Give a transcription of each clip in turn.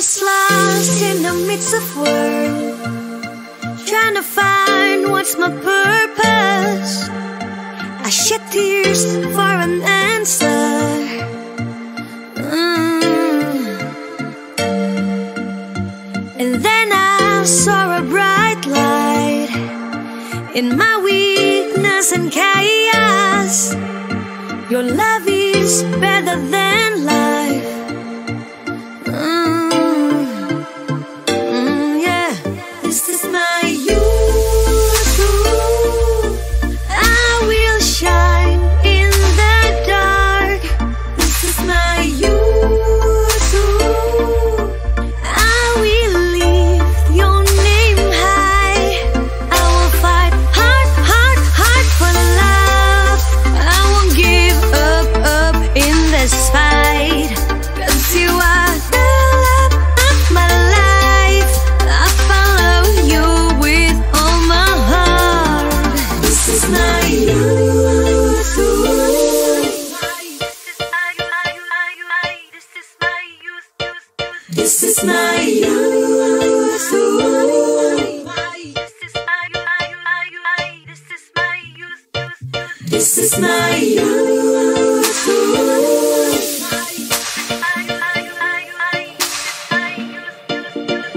was lost in the midst of world, trying to find what's my purpose. I shed tears for an answer. And then I saw a bright light in my weakness and chaos. Your love is better than life. Yeah, this is my youth. I will shine in the dark. This is my youth. I will lift your name high. I will fight hard, hard, hard for love. I won't give up in this fight. 'Cause you are the love of my life. I follow you with all my heart. This is my youth. This is my youth. This is my youth.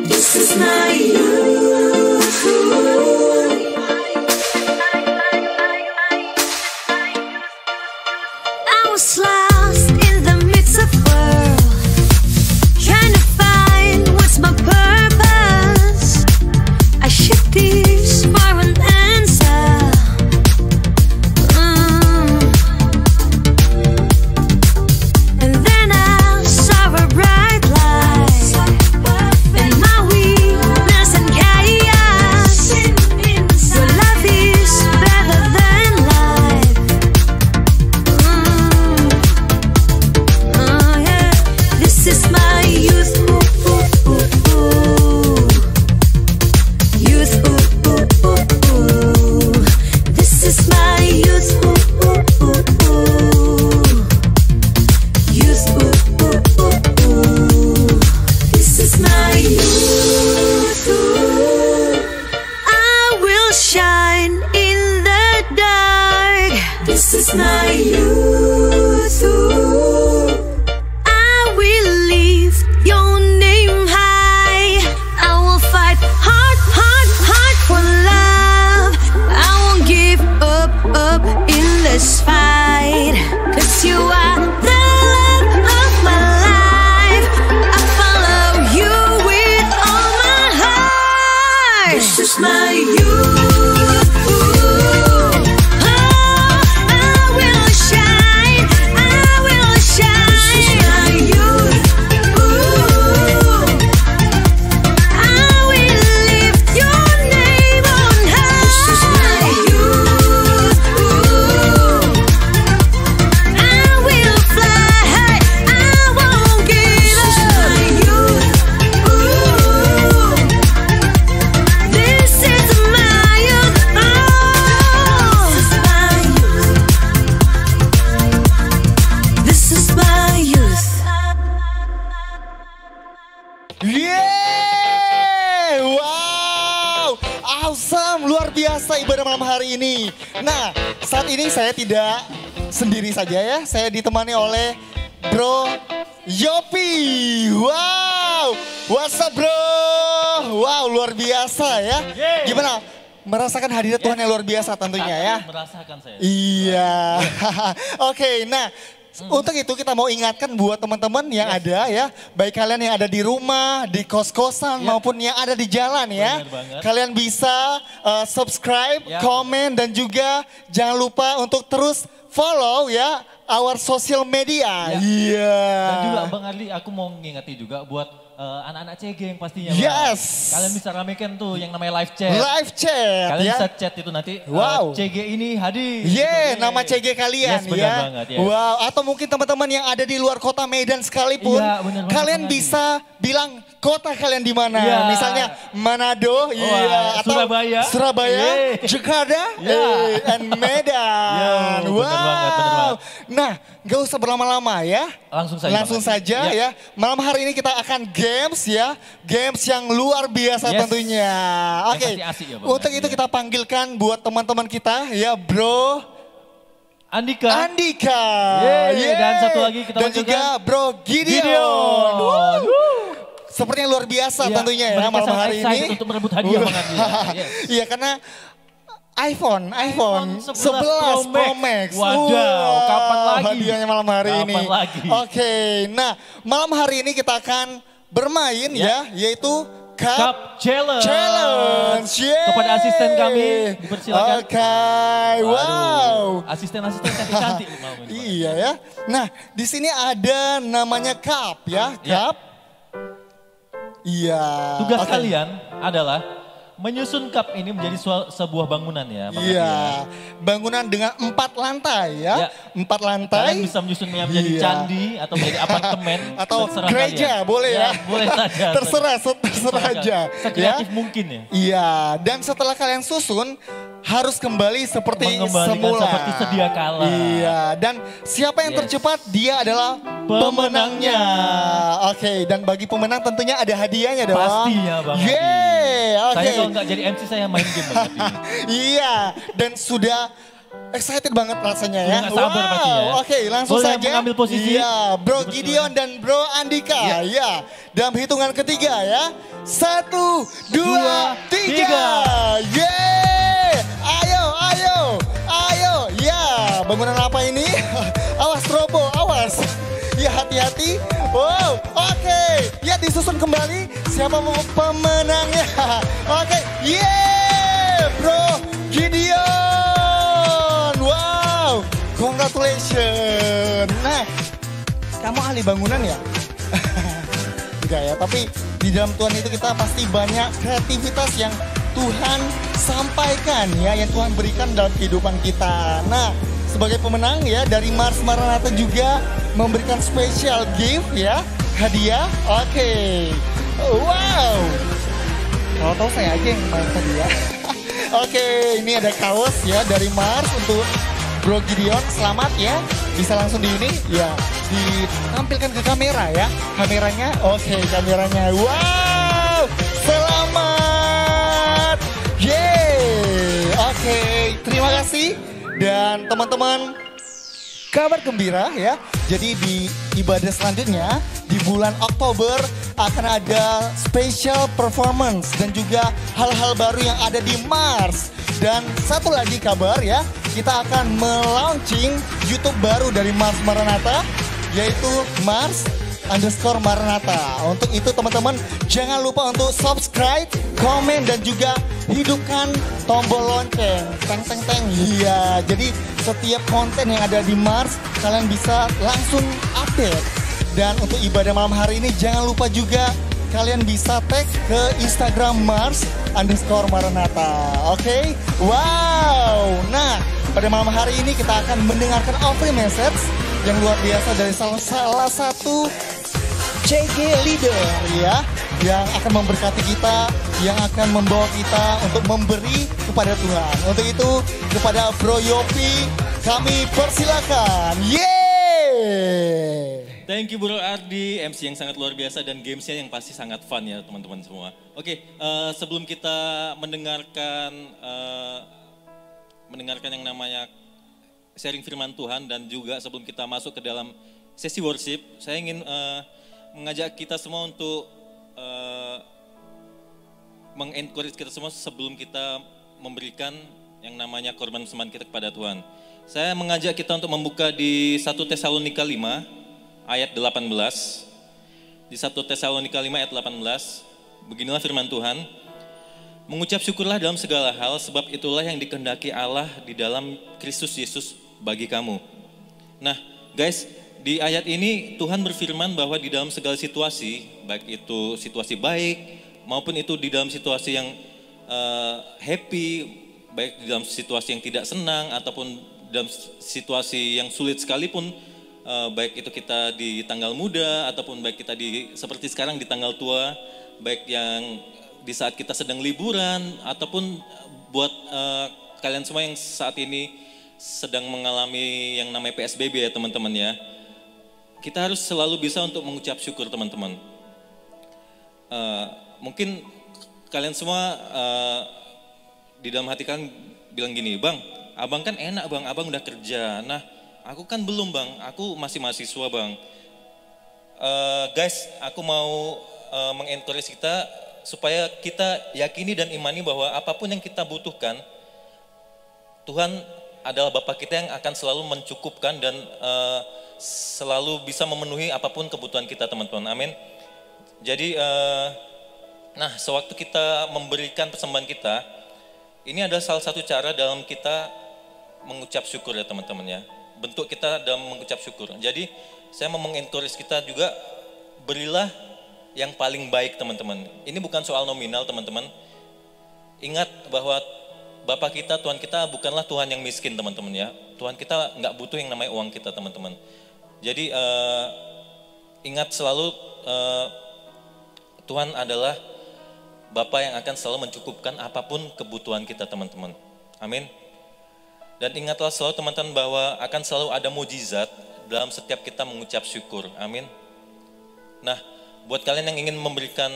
This is my youth. I was lost in the midst of world, trying to find what's my purpose. I shed tears for an answer. And then I saw a bright light in my weakness and chaos. Your love is better than life. Yeah. This is my youth. Youth. This is my youth. Youth. This is my youth. I will shine in the dark. This is my youth. I will lift your name high. I will fight hard, hard, hard for love. I won't give up in this fight. 'Cause you are the love of my life. I follow you with all my heart. This is my youth. I will shine. I will shine. This is my youth. I will lift your name on high. This is my youth. I will fly. I won't give up. This is my youth. This is my youth. This is my youth. Yeay, wow, awesome, luar biasa ibadah malam hari ini. Nah, saat ini saya tidak sendiri saja ya, saya ditemani oleh Bro Yopi. Wow, what's up bro? Wow, luar biasa ya. Gimana? Merasakan hadirat Tuhan yang luar biasa tentunya ya. Merasakan saya. Iya. Oke, nah untuk itu kita mau ingatkan buat teman-teman yang ada ya, baik kalian yang ada di rumah, di kos-kosan maupun yang ada di jalan ya. Bener banget. Kalian bisa subscribe, komen dan juga jangan lupa untuk terus follow ya our social media. Iya. Dan juga Bang Adli, aku mau ngingati juga buat anak-anak CG yang pastinya. Yes. Kalian bisa ramekan tuh yang namanya live chat. Live chat Kalian ya. bisa chat itu nanti. Wow. CG ini hadir. Yeah, gitu. nama CG kalian Yes, benar ya. banget, yes. Wow, atau mungkin teman-teman yang ada di luar kota Medan sekalipun, Iya, benar banget, kalian Bang Adli. bisa bilang kota kalian di mana. Iya. Misalnya Manado, iya, atau Surabaya, Jakarta, and Medan. Yo, bener banget. Nah, gak usah berlama-lama ya. Langsung saja, ya. Malam hari ini kita akan games ya. Games yang luar biasa tentunya. Oke, untuk itu kita panggilkan buat teman-teman kita ya, Bro Andika. Dan satu lagi kita dan juga Bro Gideon. Seperti yang luar biasa tentunya ya malam hari ini. Untuk merebut hadiah Bang Andi. Iya, karena iPhone 11 Pro Max. Wadaw, kapan lagi? Hadiahnya malam hari ini. Lagi? Oke, nah malam hari ini kita akan bermain ya, yaitu Cup Challenge. Kepada asisten kami dipersilakan. Oke, wow. Asisten-asisten cantik-cantik. Iya ya. Nah, di sini ada namanya Cup ya, Cup. Iya. Tugas kalian adalah menyusun cup ini menjadi sebuah bangunan ya. Iya, bangunan dengan 4 lantai ya. 4 lantai. Kalian bisa menyusunnya menjadi candi atau menjadi apartemen. Atau gereja, boleh ya. Boleh saja. terserah aja. Sekreatif mungkin ya. Iya, dan setelah kalian susun harus kembali seperti semula. Seperti sedia kala. Iya, dan siapa yang tercepat dia adalah pemenangnya. Oke, dan bagi pemenang tentunya ada hadiahnya dong. Pastinya Bang. Oke. Saya kalau nggak jadi MC saya main game Bang. Iya, dan sudah excited banget rasanya ya. Nggak sabar pasti ya. Oke, langsung boleh saja. mengambil posisi. Iya, Bro Gideon dan Bro Andika. Iya. Dalam hitungan ketiga ya. 1, 2, 3. Yeay! Ayo. Ya, bangunan apa ini? Awas Robo, awas. Ya, hati-hati. Wow, oke. Ya, disusun kembali. Siapa pemenangnya? Oke, yeay, Bro Gideon. Wow, congratulations. Nah, kamu ahli bangunan ya? Tidak ya, tapi di dalam Tuhan itu kita pasti banyak kreativitas yang Tuhan sampaikan ya, yang Tuhan berikan dalam kehidupan kita. Nah, sebagai pemenang ya dari Mars Maranatha juga memberikan special gift ya, hadiah. Oke. Wow. Kalau tahu saya aja yang main tadi ya. Oke, ini ada kaos ya dari Mars untuk Bro Gideon. Selamat ya. Bisa langsung di ini ya, ditampilkan ke kamera ya. Kameranya, oke, kameranya. Wow. Selamat. Yeay. Oke, terima kasih. Dan teman-teman, kabar gembira ya. Jadi di ibadah selanjutnya di bulan Oktober akan ada special performance dan juga hal-hal baru yang ada di Mars. Dan satu lagi kabar ya, kita akan melaunching YouTube baru dari Mars Maranatha, yaitu Mars_Maranatha. Untuk itu teman-teman jangan lupa untuk subscribe, komen dan juga hidupkan tombol lonceng. Teng. Iya, jadi setiap konten yang ada di Mars kalian bisa langsung update. Dan untuk ibadah malam hari ini jangan lupa juga kalian bisa tag ke Instagram Mars_Maranatha. Oke? Wow. Nah, pada malam hari ini kita akan mendengarkan offering message yang luar biasa dari salah satu CG leader ya, yang akan memberkati kita, yang akan membawa kita untuk memberi kepada Tuhan. Untuk itu kepada Bro Yopi kami persilakan. Yeay! Thank you Bro Ardi, MC yang sangat luar biasa dan gamesnya yang pasti sangat fun ya teman-teman semua. Oke, sebelum kita mendengarkan yang namanya sharing firman Tuhan dan juga sebelum kita masuk ke dalam sesi worship, saya ingin mengajak kita semua untuk mengencourage kita semua sebelum kita memberikan yang namanya korban persembahan kita kepada Tuhan. Saya mengajak kita untuk membuka di 1 Tesalonika 5 ayat 18. Di 1 Tesalonika 5 ayat 18, beginilah firman Tuhan. Mengucap syukurlah dalam segala hal, sebab itulah yang dikehendaki Allah di dalam Kristus Yesus bagi kamu. Nah guys, di ayat ini Tuhan berfirman bahwa di dalam segala situasi, baik itu situasi baik maupun itu di dalam situasi yang happy, baik di dalam situasi yang tidak senang ataupun dalam situasi yang sulit sekalipun, baik itu kita di tanggal muda ataupun baik kita seperti sekarang di tanggal tua, baik yang di saat kita sedang liburan ataupun buat kalian semua yang saat ini sedang mengalami yang namanya PSBB ya teman-teman ya. Kita harus selalu bisa untuk mengucap syukur teman-teman. Mungkin kalian semua di dalam hati kalian bilang gini, Bang, abang kan enak bang, abang udah kerja. Nah, aku kan belum bang, aku masih mahasiswa bang. Guys, aku mau mengencourage kita supaya kita yakini dan imani bahwa apapun yang kita butuhkan, Tuhan adalah Bapa kita yang akan selalu mencukupkan dan selalu bisa memenuhi apapun kebutuhan kita teman-teman. Amin. Jadi, nah sewaktu kita memberikan persembahan kita, ini adalah salah satu cara dalam kita mengucap syukur ya teman-teman ya. Bentuk kita dalam mengucap syukur. Jadi saya mau mengencourage kita juga, berilah yang paling baik teman-teman. Ini bukan soal nominal teman-teman. Ingat bahwa Bapa kita, Tuhan kita bukanlah Tuhan yang miskin teman-teman ya. Tuhan kita nggak butuh yang namanya uang kita teman-teman. Jadi ingat selalu Tuhan adalah Bapa yang akan selalu mencukupkan apapun kebutuhan kita teman-teman. Amin. Dan ingatlah selalu teman-teman bahwa akan selalu ada mujizat dalam setiap kita mengucap syukur. Amin. Nah, buat kalian yang ingin memberikan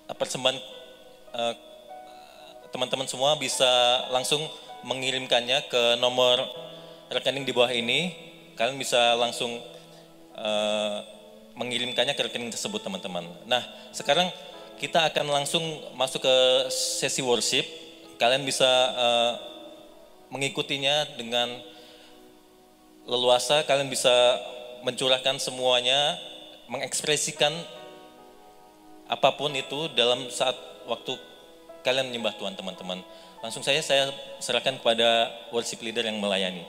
persembahan, teman-teman semua bisa langsung mengirimkannya ke nomor rekening di bawah ini. Kalian bisa langsung mengirimkannya ke rekening tersebut teman-teman. Nah, sekarang kita akan langsung masuk ke sesi worship. Kalian bisa mengikutinya dengan leluasa. Kalian bisa mencurahkan semuanya, mengekspresikan apapun itu dalam saat waktu kalian menyembah Tuhan teman-teman. Langsung saya serahkan kepada worship leader yang melayani.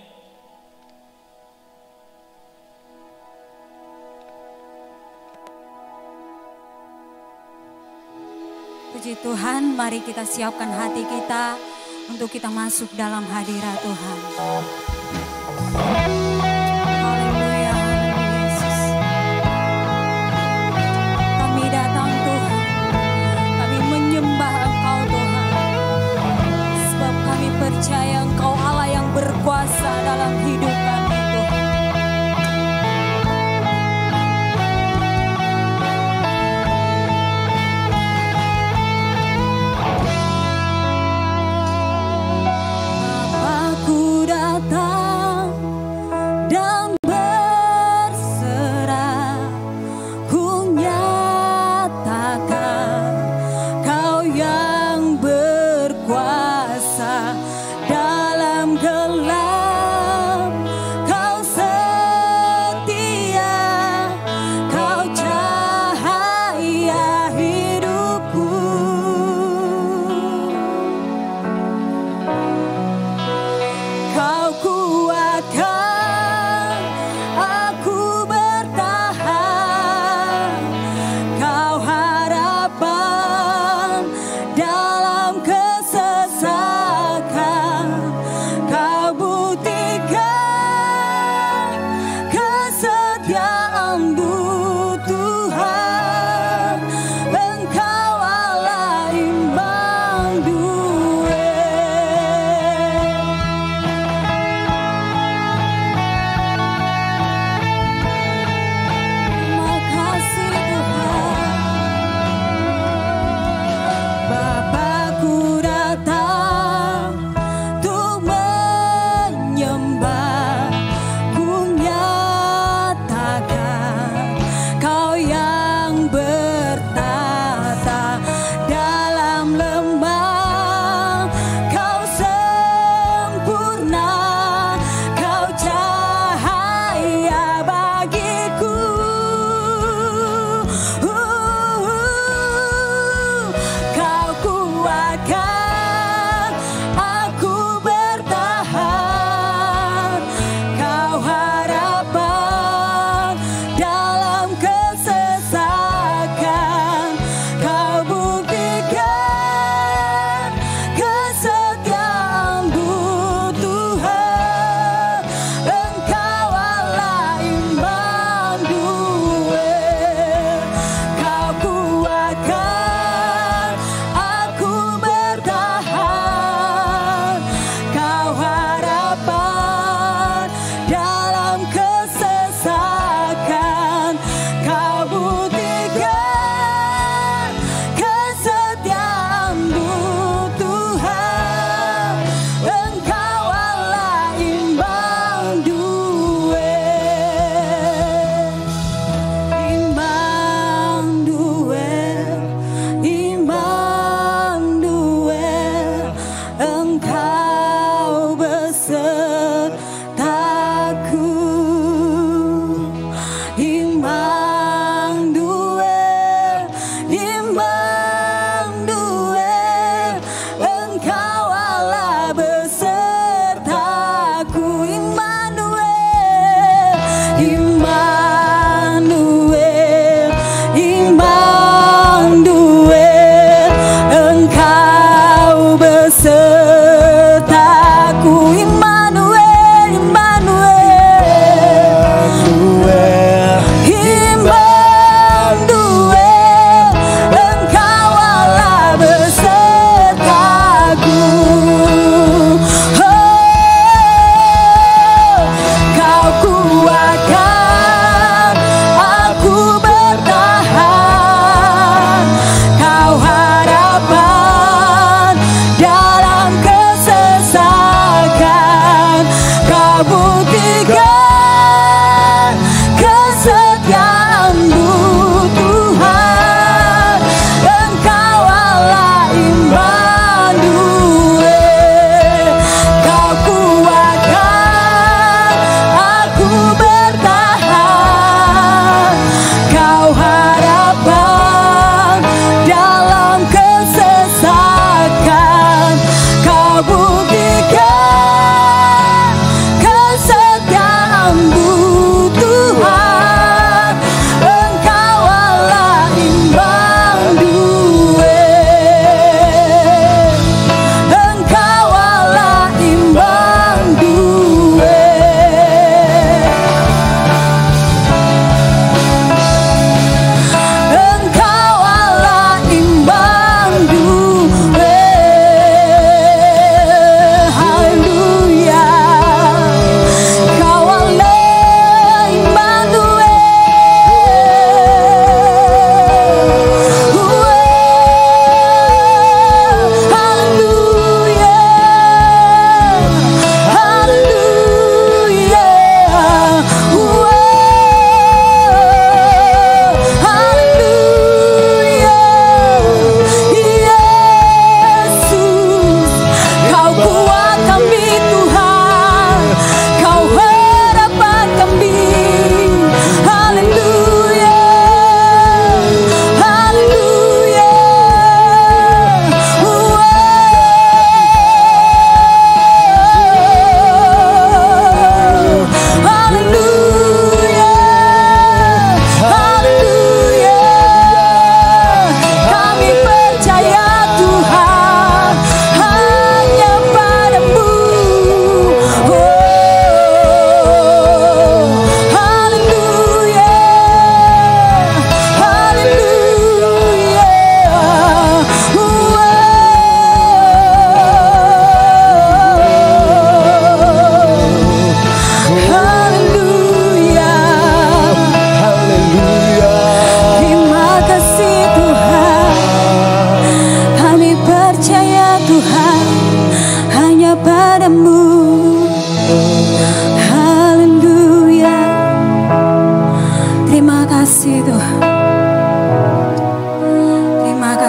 Puji Tuhan, mari kita siapkan hati kita untuk kita masuk dalam hadirat Tuhan. Haleluya, Yesus. Kami datang Tuhan, kami menyembah Engkau Tuhan. Sebab kami percaya Engkau Allah yang berkuasa dalam hidup kami Tuhan.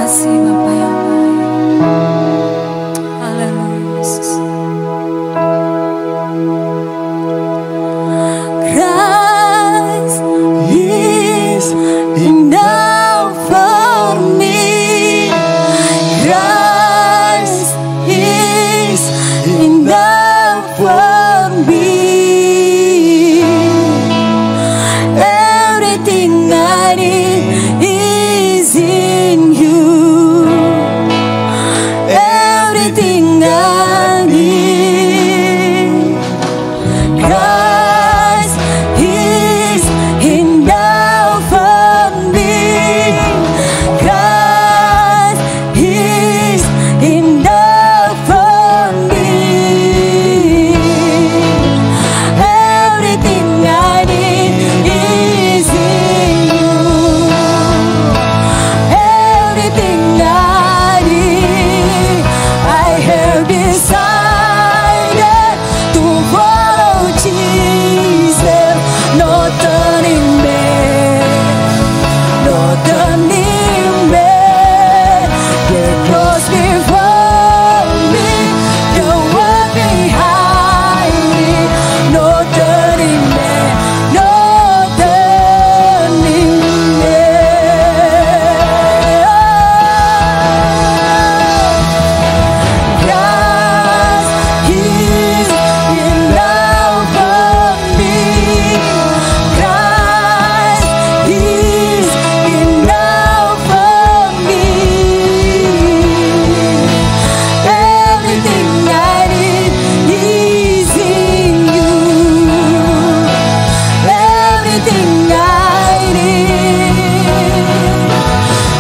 kasih Bapa yang baik. Haleluya Yesus. Christ is enough for me. Christ is enough for me. Everything I need is in you. Everything I need. Christ is enough for me. Christ is enough for me. Everything I need is in you. Everything I need, I have decided to follow Jesus. No turning back, no turning back. The cross before me, the world behind me. No turning back, no turning back. Christ is enough for me. Christ is enough for me. Everything I need is in you. Everything I need.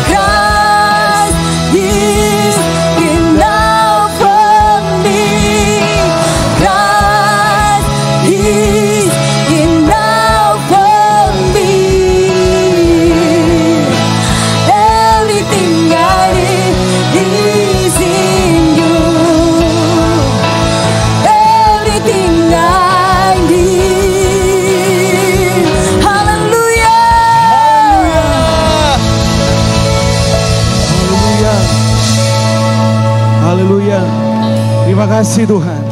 Christ is enough for me. Christ is enough for me. Everything I need is in you. Everything I need. Hallelujah. Haleluya. Haleluya. Terima kasih Tuhan.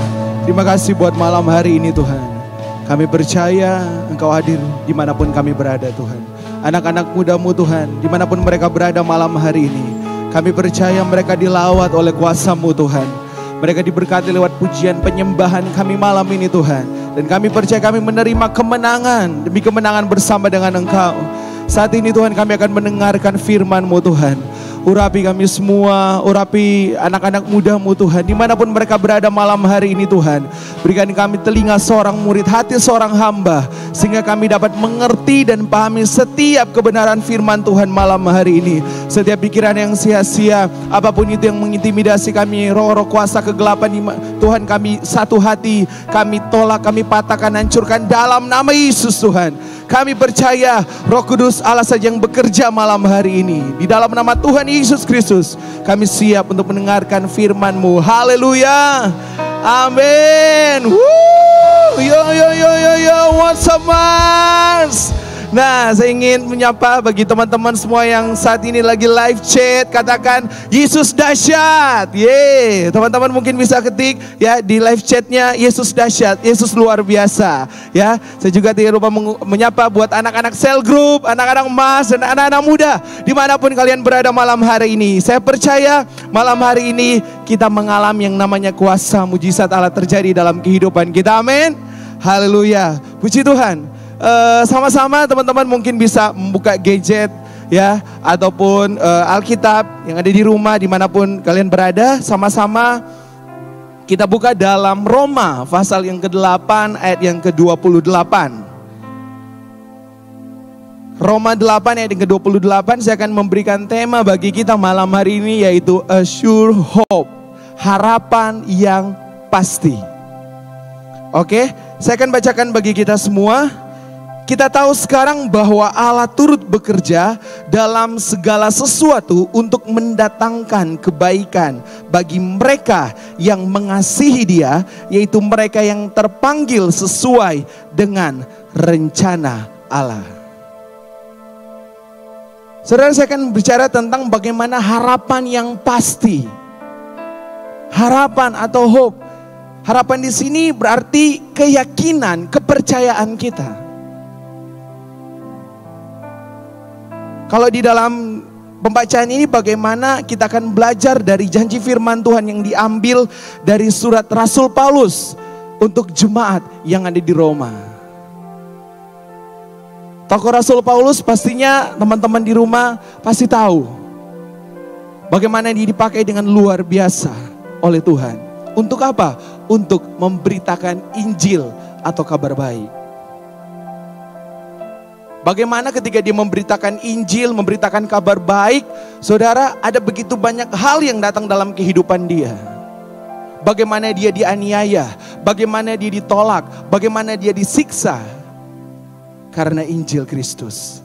Terima kasih buat malam hari ini Tuhan. Kami percaya Engkau hadir dimanapun kami berada Tuhan. Anak-anak muda-Mu Tuhan, dimanapun mereka berada malam hari ini. Kami percaya mereka dilawat oleh kuasa-Mu Tuhan. Mereka diberkati lewat pujian penyembahan kami malam ini Tuhan. Dan kami percaya kami menerima kemenangan demi kemenangan bersama dengan Engkau. Saat ini Tuhan kami akan mendengarkan firman-Mu Tuhan. Urapi kami semua, urapi anak-anak muda-Mu Tuhan. Dimanapun mereka berada malam hari ini Tuhan. Berikan kami telinga seorang murid, hati seorang hamba. Sehingga kami dapat mengerti dan pahami setiap kebenaran firman Tuhan malam hari ini. Setiap pikiran yang sia-sia, apapun itu yang mengintimidasi kami, roh-roh kuasa kegelapan Tuhan, kami satu hati, kami tolak, kami patahkan, hancurkan dalam nama Yesus Tuhan. Kami percaya Roh Kudus Allah saja yang bekerja malam hari ini. Di dalam nama Tuhan Yesus Kristus kami siap untuk mendengarkan firman-Mu. Haleluya. Amin. Woo! Yo yo yo yo yo, what's up Mars? Nah, saya ingin menyapa bagi teman-teman semua yang saat ini lagi live chat, katakan Yesus dahsyat. Yeay, teman-teman mungkin bisa ketik ya di live chatnya, Yesus dahsyat, Yesus luar biasa. Ya, saya juga tidak lupa menyapa buat anak-anak sel group, anak-anak emas dan anak-anak muda dimanapun kalian berada malam hari ini. Saya percaya malam hari ini kita mengalami yang namanya kuasa mujizat Allah terjadi dalam kehidupan kita. Amin. Haleluya. Puji Tuhan. Sama-sama teman-teman mungkin bisa membuka gadget ya, ataupun Alkitab yang ada di rumah dimanapun kalian berada. Sama-sama kita buka dalam Roma pasal yang ke-8 ayat yang ke-28. Roma 8 ayat yang ke-28. Saya akan memberikan tema bagi kita malam hari ini, yaitu a sure hope, harapan yang pasti. Oke, saya akan bacakan bagi kita semua. Kita tahu sekarang bahwa Allah turut bekerja dalam segala sesuatu untuk mendatangkan kebaikan bagi mereka yang mengasihi Dia, yaitu mereka yang terpanggil sesuai dengan rencana Allah. Saudara, saya akan bicara tentang bagaimana harapan yang pasti. Harapan atau hope. Harapan di sini berarti keyakinan, kepercayaan kita. Kalau di dalam pembacaan ini bagaimana kita akan belajar dari janji firman Tuhan yang diambil dari surat Rasul Paulus untuk jemaat yang ada di Roma. Tokoh Rasul Paulus pastinya teman-teman di rumah pasti tahu bagaimana dia dipakai dengan luar biasa oleh Tuhan. Untuk apa? Untuk memberitakan Injil atau kabar baik. Bagaimana ketika dia memberitakan Injil, memberitakan kabar baik, saudara, ada begitu banyak hal yang datang dalam kehidupan dia. Bagaimana dia dianiaya, bagaimana dia ditolak, bagaimana dia disiksa karena Injil Kristus.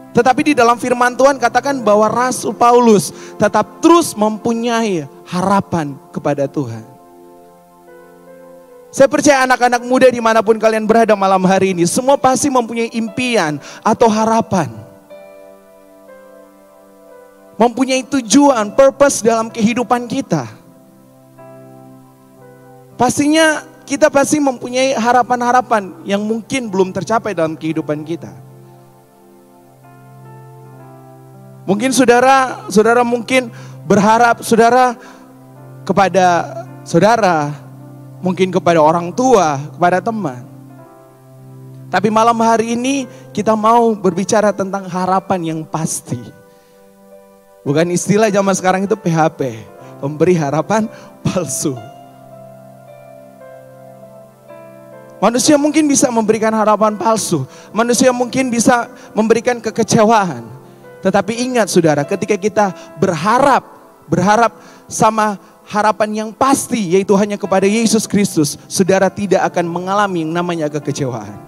Tetapi di dalam firman Tuhan katakan bahwa Rasul Paulus tetap terus mempunyai harapan kepada Tuhan. Saya percaya anak-anak muda dimanapun kalian berada malam hari ini, semua pasti mempunyai impian atau harapan. Mempunyai tujuan, purpose dalam kehidupan kita. Pastinya kita pasti mempunyai harapan-harapan yang mungkin belum tercapai dalam kehidupan kita. Mungkin saudara mungkin berharap saudara kepada saudara, mungkin kepada orang tua, kepada teman. Tapi malam hari ini kita mau berbicara tentang harapan yang pasti. Bukan istilah zaman sekarang itu PHP, pemberi harapan palsu. Manusia mungkin bisa memberikan harapan palsu. Manusia mungkin bisa memberikan kekecewaan. Tetapi ingat saudara, ketika kita berharap sama harapan yang pasti, yaitu hanya kepada Yesus Kristus, saudara tidak akan mengalami yang namanya kekecewaan.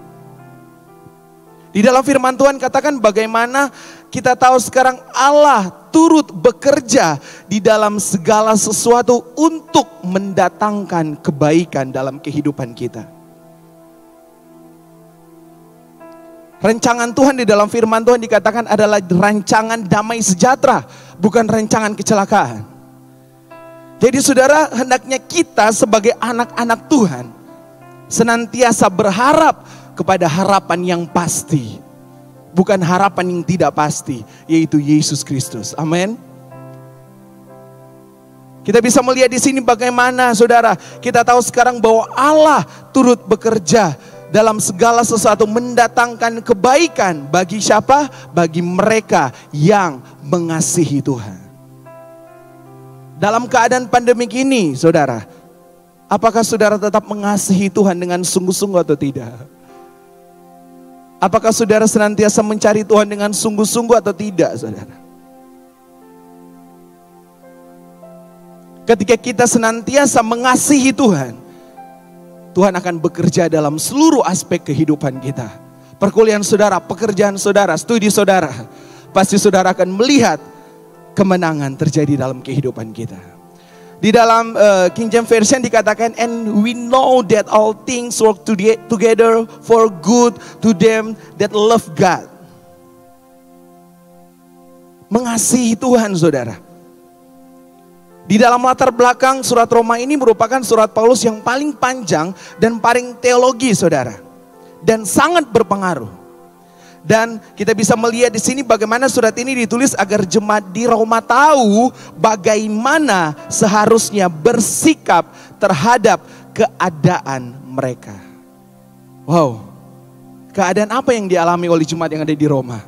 Di dalam firman Tuhan katakan bagaimana kita tahu sekarang Allah turut bekerja di dalam segala sesuatu untuk mendatangkan kebaikan dalam kehidupan kita. Rancangan Tuhan di dalam firman Tuhan dikatakan adalah rancangan damai sejahtera, bukan rancangan kecelakaan. Jadi saudara, hendaknya kita sebagai anak-anak Tuhan senantiasa berharap kepada harapan yang pasti, bukan harapan yang tidak pasti, yaitu Yesus Kristus. Amin. Kita bisa melihat di sini bagaimana saudara, kita tahu sekarang bahwa Allah turut bekerja dalam segala sesuatu mendatangkan kebaikan bagi siapa? Bagi mereka yang mengasihi Tuhan. Dalam keadaan pandemik ini, saudara, apakah saudara tetap mengasihi Tuhan dengan sungguh-sungguh atau tidak? Apakah saudara senantiasa mencari Tuhan dengan sungguh-sungguh atau tidak, saudara? Ketika kita senantiasa mengasihi Tuhan, Tuhan akan bekerja dalam seluruh aspek kehidupan kita. Perkuliahan saudara, pekerjaan saudara, studi saudara. Pasti saudara akan melihat kemenangan terjadi dalam kehidupan kita. Di dalam King James Version dikatakan, and we know that all things work together for good to them that love God. Mengasihi Tuhan saudara. Di dalam latar belakang surat Roma ini merupakan surat Paulus yang paling panjang dan paling teologi saudara. Dan sangat berpengaruh. Dan kita bisa melihat di sini bagaimana surat ini ditulis agar jemaat di Roma tahu bagaimana seharusnya bersikap terhadap keadaan mereka. Wow, keadaan apa yang dialami oleh jemaat yang ada di Roma?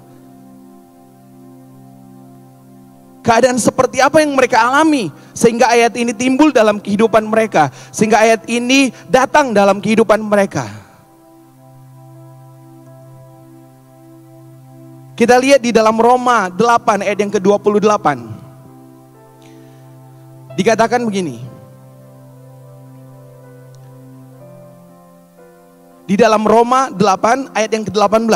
Keadaan seperti apa yang mereka alami sehingga ayat ini timbul dalam kehidupan mereka, sehingga ayat ini datang dalam kehidupan mereka. Kita lihat di dalam Roma 8 ayat yang ke-28. Dikatakan begini. Di dalam Roma 8 ayat yang ke-18.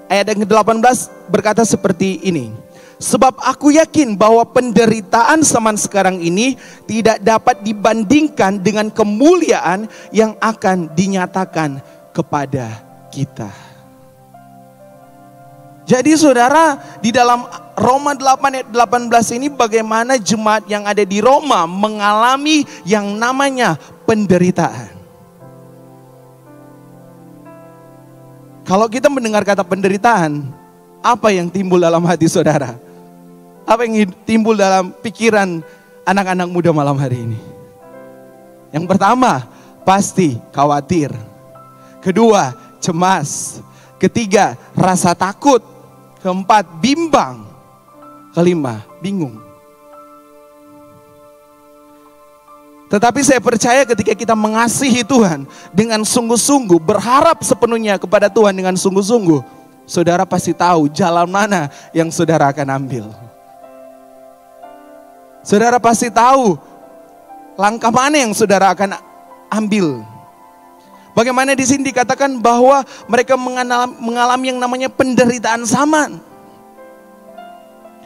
Ayat yang ke-18 berkata seperti ini. Sebab aku yakin bahwa penderitaan zaman sekarang ini tidak dapat dibandingkan dengan kemuliaan yang akan dinyatakan kepada kita. Jadi saudara, di dalam Roma 8 ayat 18 ini bagaimana jemaat yang ada di Roma mengalami yang namanya penderitaan. Kalau kita mendengar kata penderitaan, apa yang timbul dalam hati saudara? Apa yang timbul dalam pikiran anak-anak muda malam hari ini? Yang pertama, pasti khawatir. Kedua, cemas. Ketiga, rasa takut. Keempat, bimbang. Kelima, bingung. Tetapi saya percaya ketika kita mengasihi Tuhan dengan sungguh-sungguh, berharap sepenuhnya kepada Tuhan dengan sungguh-sungguh, saudara pasti tahu jalan mana yang saudara akan ambil. Saudara pasti tahu langkah mana yang saudara akan ambil. Bagaimana di sini dikatakan bahwa mereka mengalami yang namanya penderitaan zaman.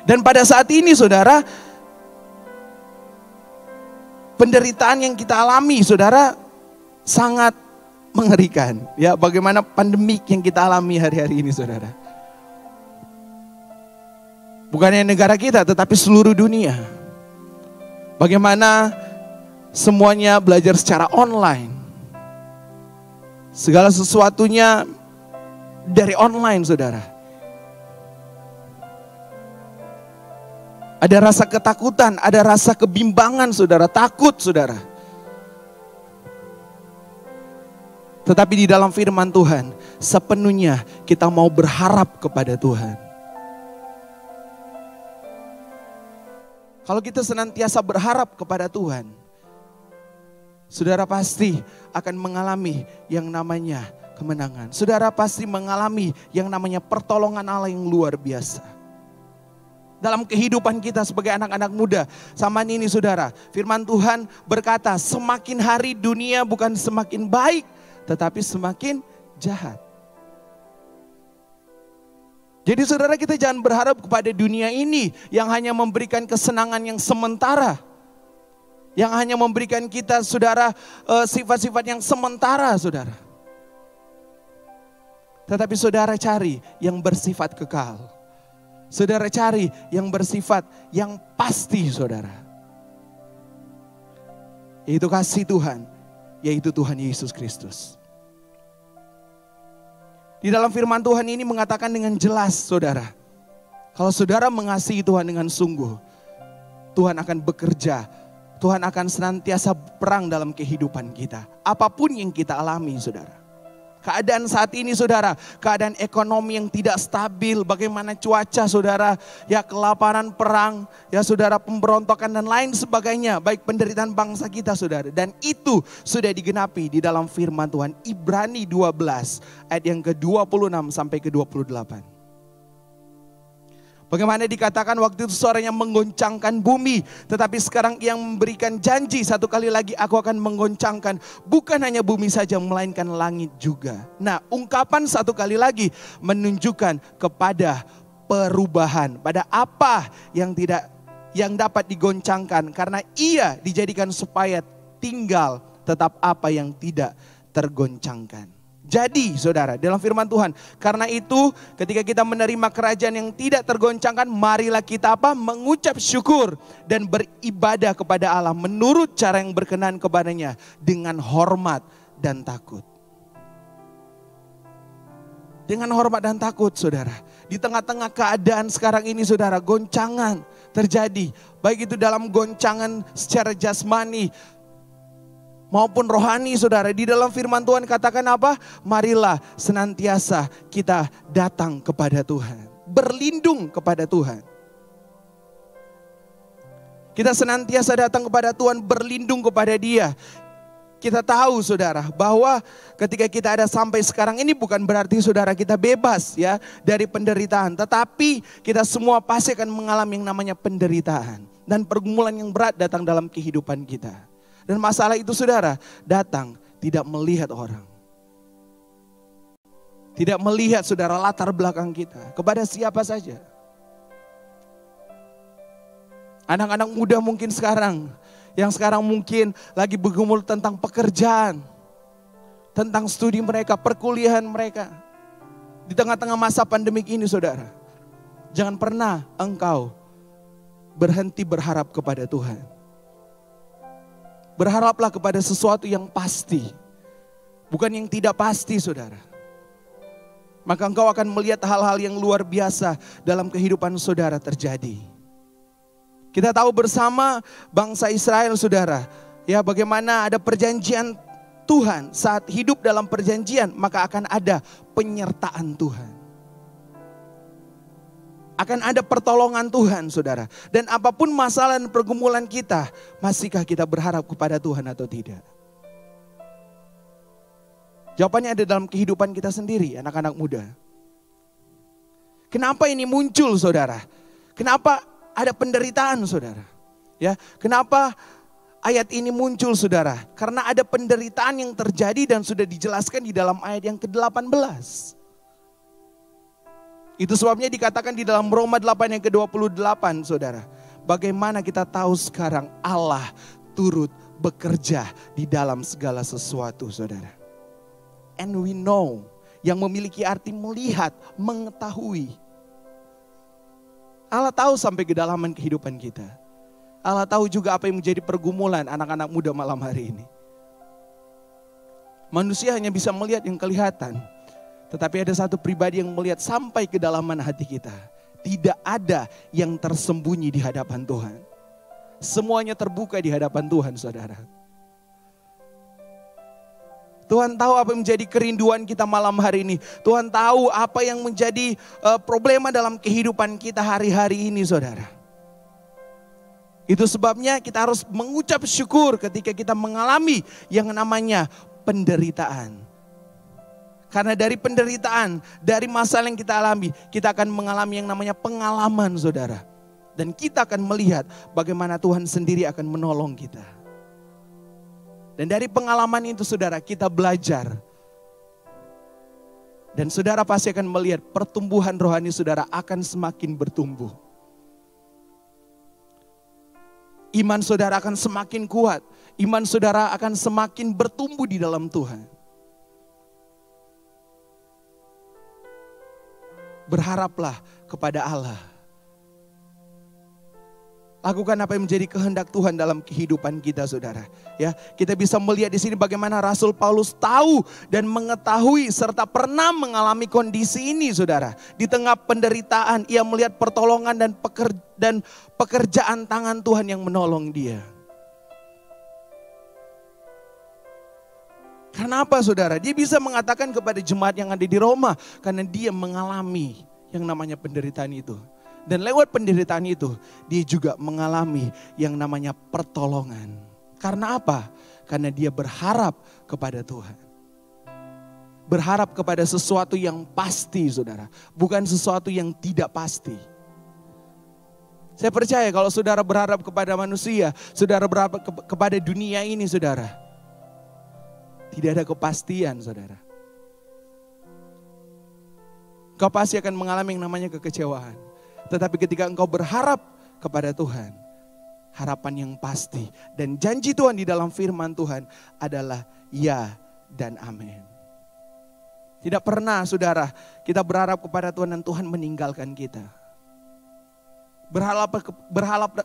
Dan pada saat ini saudara, penderitaan yang kita alami saudara sangat mengerikan. Ya, bagaimana pandemik yang kita alami hari-hari ini saudara. Bukan hanya negara kita tetapi seluruh dunia. Bagaimana semuanya belajar secara online. Segala sesuatunya dari online saudara. Ada rasa ketakutan, ada rasa kebimbangan saudara, takut saudara. Tetapi di dalam firman Tuhan, sepenuhnya kita mau berharap kepada Tuhan. Kalau kita senantiasa berharap kepada Tuhan, saudara pasti akan mengalami yang namanya kemenangan. Saudara pasti mengalami yang namanya pertolongan Allah yang luar biasa. Dalam kehidupan kita sebagai anak-anak muda, zaman ini saudara, firman Tuhan berkata, semakin hari dunia bukan semakin baik, tetapi semakin jahat. Jadi saudara, kita jangan berharap kepada dunia ini yang hanya memberikan kesenangan yang sementara. Yang hanya memberikan kita saudara sifat-sifat yang sementara saudara. Tetapi saudara cari yang bersifat kekal. Saudara cari yang bersifat yang pasti saudara. Yaitu kasih Tuhan, yaitu Tuhan Yesus Kristus. Di dalam firman Tuhan ini mengatakan dengan jelas saudara. Kalau saudara mengasihi Tuhan dengan sungguh, Tuhan akan bekerja. Tuhan akan senantiasa perang dalam kehidupan kita. Apapun yang kita alami saudara. Keadaan saat ini saudara, keadaan ekonomi yang tidak stabil, bagaimana cuaca saudara, ya kelaparan, perang, ya saudara, pemberontakan dan lain sebagainya. Baik penderitaan bangsa kita saudara. Dan itu sudah digenapi di dalam firman Tuhan. Ibrani 12 ayat yang ke-26 sampai ke-28. Bagaimana dikatakan waktu itu suaranya menggoncangkan bumi. Tetapi sekarang yang memberikan janji satu kali lagi aku akan menggoncangkan. Bukan hanya bumi saja melainkan langit juga. Nah, ungkapan satu kali lagi menunjukkan kepada perubahan. Pada apa yang dapat digoncangkan. Karena ia dijadikan supaya tinggal tetap apa yang tidak tergoncangkan. Jadi saudara, dalam firman Tuhan, karena itu ketika kita menerima kerajaan yang tidak tergoncangkan, marilah kita apa? Mengucap syukur dan beribadah kepada Allah menurut cara yang berkenan kepadanya dengan hormat dan takut. Dengan hormat dan takut saudara. Di tengah-tengah keadaan sekarang ini saudara, goncangan terjadi. Baik itu dalam goncangan secara jasmani maupun rohani saudara. Di dalam firman Tuhan katakan apa? Marilah senantiasa kita datang kepada Tuhan. Berlindung kepada Tuhan. Kita senantiasa datang kepada Tuhan, berlindung kepada Dia. Kita tahu saudara bahwa ketika kita ada sampai sekarang ini bukan berarti saudara kita bebas ya dari penderitaan. Tetapi kita semua pasti akan mengalami yang namanya penderitaan. Dan pergumulan yang berat datang dalam kehidupan kita. Dan masalah itu saudara datang tidak melihat orang. Tidak melihat saudara latar belakang kita. Kepada siapa saja. Anak-anak muda mungkin sekarang. Yang sekarang mungkin lagi bergumul tentang pekerjaan. Tentang studi mereka, perkuliahan mereka. Di tengah-tengah masa pandemik ini saudara. Jangan pernah engkau berhenti berharap kepada Tuhan. Berharaplah kepada sesuatu yang pasti, bukan yang tidak pasti, saudara. Maka engkau akan melihat hal-hal yang luar biasa dalam kehidupan saudara terjadi. Kita tahu bersama bangsa Israel, saudara, ya, bagaimana ada perjanjian Tuhan. Saat hidup dalam perjanjian, maka akan ada penyertaan Tuhan. Akan ada pertolongan Tuhan, saudara. Dan apapun masalah dan pergumulan kita, masihkah kita berharap kepada Tuhan atau tidak? Jawabannya ada dalam kehidupan kita sendiri, anak-anak muda. Kenapa ini muncul, saudara? Kenapa ada penderitaan, saudara? Ya, kenapa ayat ini muncul, saudara? Karena ada penderitaan yang terjadi dan sudah dijelaskan di dalam ayat yang ke-18. Itu sebabnya dikatakan di dalam Roma 8 yang ke-28, saudara. Bagaimana kita tahu sekarang Allah turut bekerja di dalam segala sesuatu, saudara. And we know, yang memiliki arti melihat, mengetahui. Allah tahu sampai kedalaman kehidupan kita. Allah tahu juga apa yang menjadi pergumulan anak-anak muda malam hari ini. Manusia hanya bisa melihat yang kelihatan. Tetapi ada satu pribadi yang melihat sampai kedalaman hati kita. Tidak ada yang tersembunyi di hadapan Tuhan. Semuanya terbuka di hadapan Tuhan, saudara. Tuhan tahu apa yang menjadi kerinduan kita malam hari ini. Tuhan tahu apa yang menjadi problema dalam kehidupan kita hari-hari ini, saudara. Itu sebabnya kita harus mengucap syukur ketika kita mengalami yang namanya penderitaan. Karena dari penderitaan, dari masalah yang kita alami, kita akan mengalami yang namanya pengalaman, saudara. Dan kita akan melihat bagaimana Tuhan sendiri akan menolong kita. Dan dari pengalaman itu, saudara, kita belajar. Dan saudara pasti akan melihat pertumbuhan rohani saudara akan semakin bertumbuh. Iman saudara akan semakin kuat. Iman saudara akan semakin bertumbuh di dalam Tuhan. Berharaplah kepada Allah. Lakukan apa yang menjadi kehendak Tuhan dalam kehidupan kita, saudara. Ya, kita bisa melihat di sini bagaimana Rasul Paulus tahu dan mengetahui serta pernah mengalami kondisi ini, saudara. Di tengah penderitaan, ia melihat pertolongan dan pekerjaan tangan Tuhan yang menolong dia. Karena apa, saudara? Dia bisa mengatakan kepada jemaat yang ada di Roma, karena dia mengalami yang namanya penderitaan itu. Dan lewat penderitaan itu, dia juga mengalami yang namanya pertolongan. Karena apa? Karena dia berharap kepada Tuhan. Berharap kepada sesuatu yang pasti, saudara. Bukan sesuatu yang tidak pasti. Saya percaya kalau saudara berharap kepada manusia, saudara berharap kepada dunia ini, saudara. Tidak ada kepastian, saudara. Kau pasti akan mengalami yang namanya kekecewaan. Tetapi ketika engkau berharap kepada Tuhan, harapan yang pasti dan janji Tuhan di dalam firman Tuhan adalah ya dan amin. Tidak pernah, saudara, kita berharap kepada Tuhan dan Tuhan meninggalkan kita.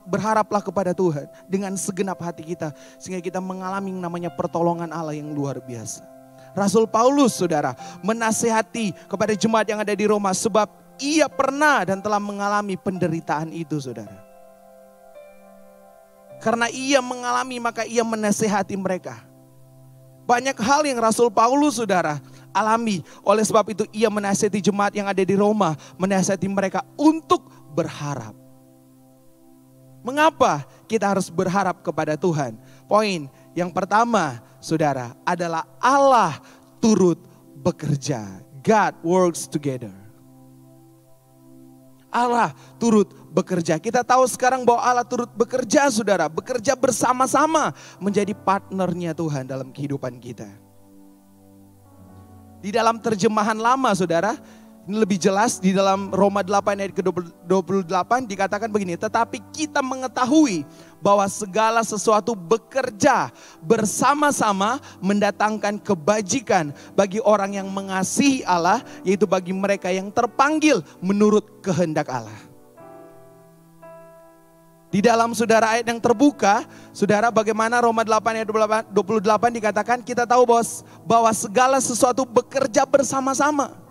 Berharaplah kepada Tuhan dengan segenap hati kita. Sehingga kita mengalami yang namanya pertolongan Allah yang luar biasa. Rasul Paulus, saudara, menasihati kepada jemaat yang ada di Roma. Sebab ia pernah dan telah mengalami penderitaan itu, saudara. Karena ia mengalami, maka ia menasihati mereka. Banyak hal yang Rasul Paulus, saudara, alami. Oleh sebab itu ia menasihati jemaat yang ada di Roma. Menasihati mereka untuk berharap. Mengapa kita harus berharap kepada Tuhan? Poin yang pertama, saudara, adalah Allah turut bekerja. God works together. Allah turut bekerja. Kita tahu sekarang bahwa Allah turut bekerja, saudara. Bekerja bersama-sama menjadi partnernya Tuhan dalam kehidupan kita. Di dalam terjemahan lama, saudara, Ini lebih jelas di dalam Roma 8 ayat ke-28 dikatakan begini. Tetapi kita mengetahui bahwa segala sesuatu bekerja bersama-sama mendatangkan kebajikan bagi orang yang mengasihi Allah, yaitu bagi mereka yang terpanggil menurut kehendak Allah. Di dalam saudara ayat yang terbuka, saudara bagaimana Roma 8 ayat 28 dikatakan kita tahu bahwa segala sesuatu bekerja bersama-sama.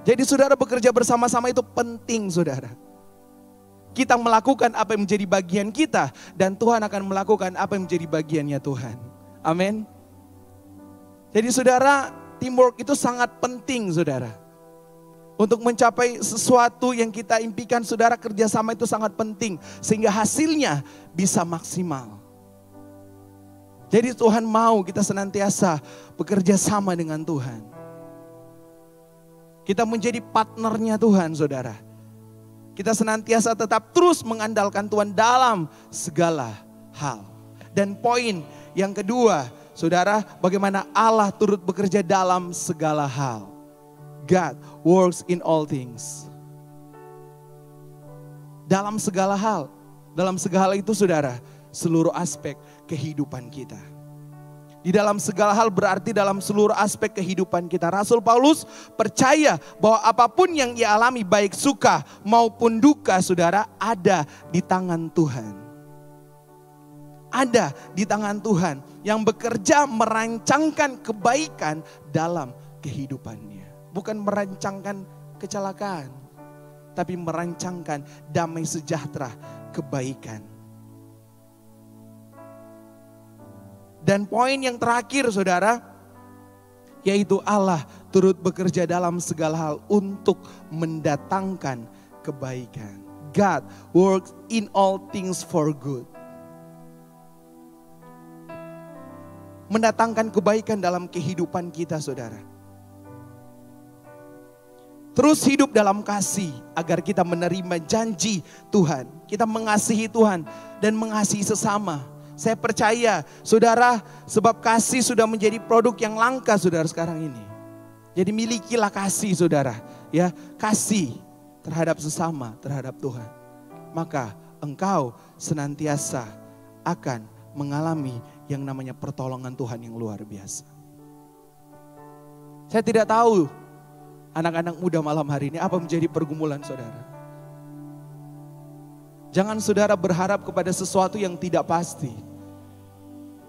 Jadi saudara bekerja bersama-sama itu penting saudara. Kita melakukan apa yang menjadi bagian kita dan Tuhan akan melakukan apa yang menjadi bagiannya Tuhan. Amin. Jadi saudara, teamwork itu sangat penting saudara. Untuk mencapai sesuatu yang kita impikan saudara, kerjasama itu sangat penting. Sehingga hasilnya bisa maksimal. Jadi Tuhan mau kita senantiasa bekerja sama dengan Tuhan. Kita menjadi partnernya Tuhan saudara. Kita senantiasa tetap terus mengandalkan Tuhan dalam segala hal. Dan poin yang kedua saudara, bagaimana Allah turut bekerja dalam segala hal. God works in all things. Dalam segala hal. Dalam segala hal itu saudara, seluruh aspek kehidupan kita. Di dalam segala hal berarti dalam seluruh aspek kehidupan kita. Rasul Paulus percaya bahwa apapun yang ia alami baik suka maupun duka saudara ada di tangan Tuhan. Ada di tangan Tuhan yang bekerja merancangkan kebaikan dalam kehidupannya. Bukan merancangkan kecelakaan, tapi merancangkan damai sejahtera, kebaikan. Dan poin yang terakhir saudara, yaitu Allah turut bekerja dalam segala hal untuk mendatangkan kebaikan. God works in all things for good. Mendatangkan kebaikan dalam kehidupan kita saudara. Terus hidup dalam kasih agar kita menerima janji Tuhan. Kita mengasihi Tuhan dan mengasihi sesama. Saya percaya saudara, sebab kasih sudah menjadi produk yang langka saudara sekarang ini. Jadi milikilah kasih saudara, ya, kasih terhadap sesama, terhadap Tuhan. Maka engkau senantiasa akan mengalami yang namanya pertolongan Tuhan yang luar biasa. Saya tidak tahu anak-anak muda malam hari ini apa menjadi pergumulan saudara. Jangan saudara berharap kepada sesuatu yang tidak pasti.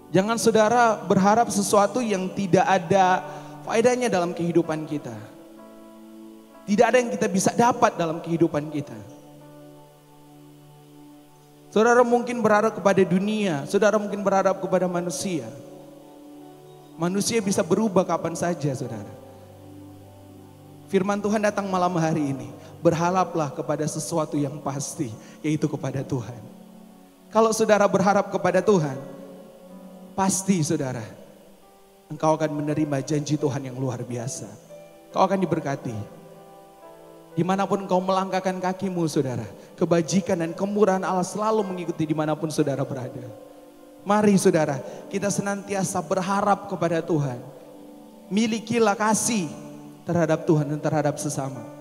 Jangan saudara berharap sesuatu yang tidak ada faedahnya dalam kehidupan kita. Tidak ada yang kita bisa dapat dalam kehidupan kita. Saudara mungkin berharap kepada dunia, saudara mungkin berharap kepada manusia. Manusia bisa berubah kapan saja saudara. Firman Tuhan datang malam hari ini. Berharaplah kepada sesuatu yang pasti, yaitu kepada Tuhan. Kalau saudara berharap kepada Tuhan, pasti saudara, engkau akan menerima janji Tuhan yang luar biasa. Kau akan diberkati. Dimanapun engkau melangkahkan kakimu saudara, kebajikan dan kemurahan Allah selalu mengikuti dimanapun saudara berada. Mari saudara, kita senantiasa berharap kepada Tuhan. Milikilah kasih terhadap Tuhan dan terhadap sesama.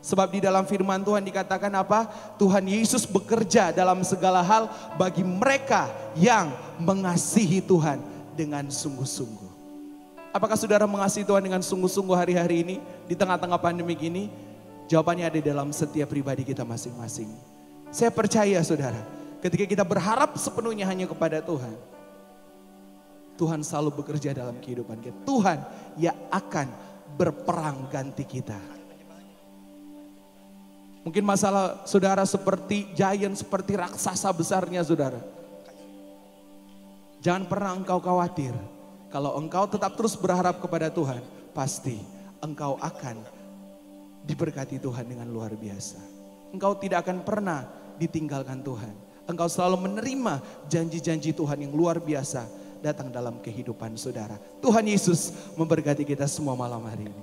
Sebab di dalam firman Tuhan dikatakan apa? Tuhan Yesus bekerja dalam segala hal bagi mereka yang mengasihi Tuhan dengan sungguh-sungguh. Apakah saudara mengasihi Tuhan dengan sungguh-sungguh hari-hari ini? Di tengah-tengah pandemi ini? Jawabannya ada dalam setiap pribadi kita masing-masing. Saya percaya saudara, ketika kita berharap sepenuhnya hanya kepada Tuhan, Tuhan selalu bekerja dalam kehidupan kita. Tuhan yang akan berperang ganti kita. Mungkin masalah saudara seperti giant, seperti raksasa besarnya saudara. Jangan pernah engkau khawatir. Kalau engkau tetap terus berharap kepada Tuhan, pasti engkau akan diberkati Tuhan dengan luar biasa. Engkau tidak akan pernah ditinggalkan Tuhan. Engkau selalu menerima janji-janji Tuhan yang luar biasa datang dalam kehidupan saudara. Tuhan Yesus memberkati kita semua malam hari ini.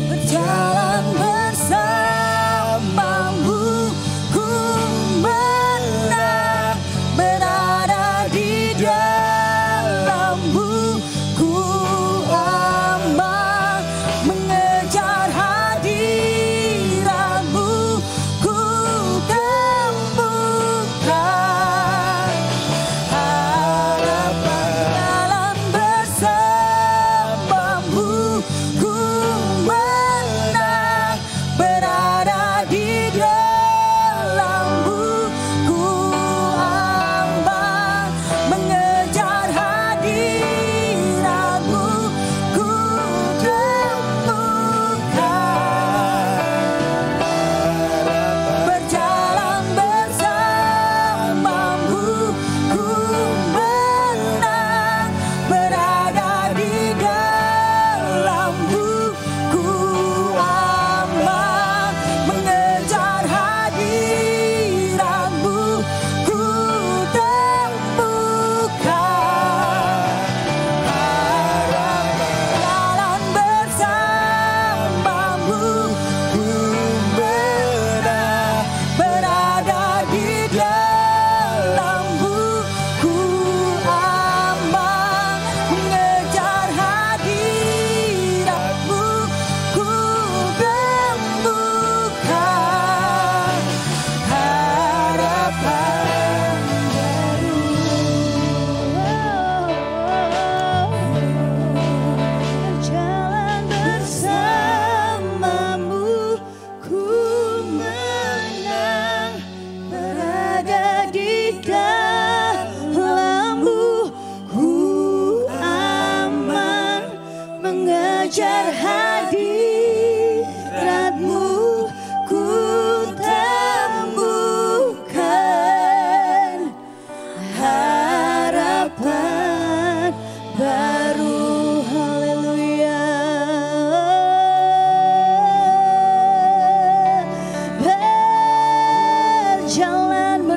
Berjalan bersama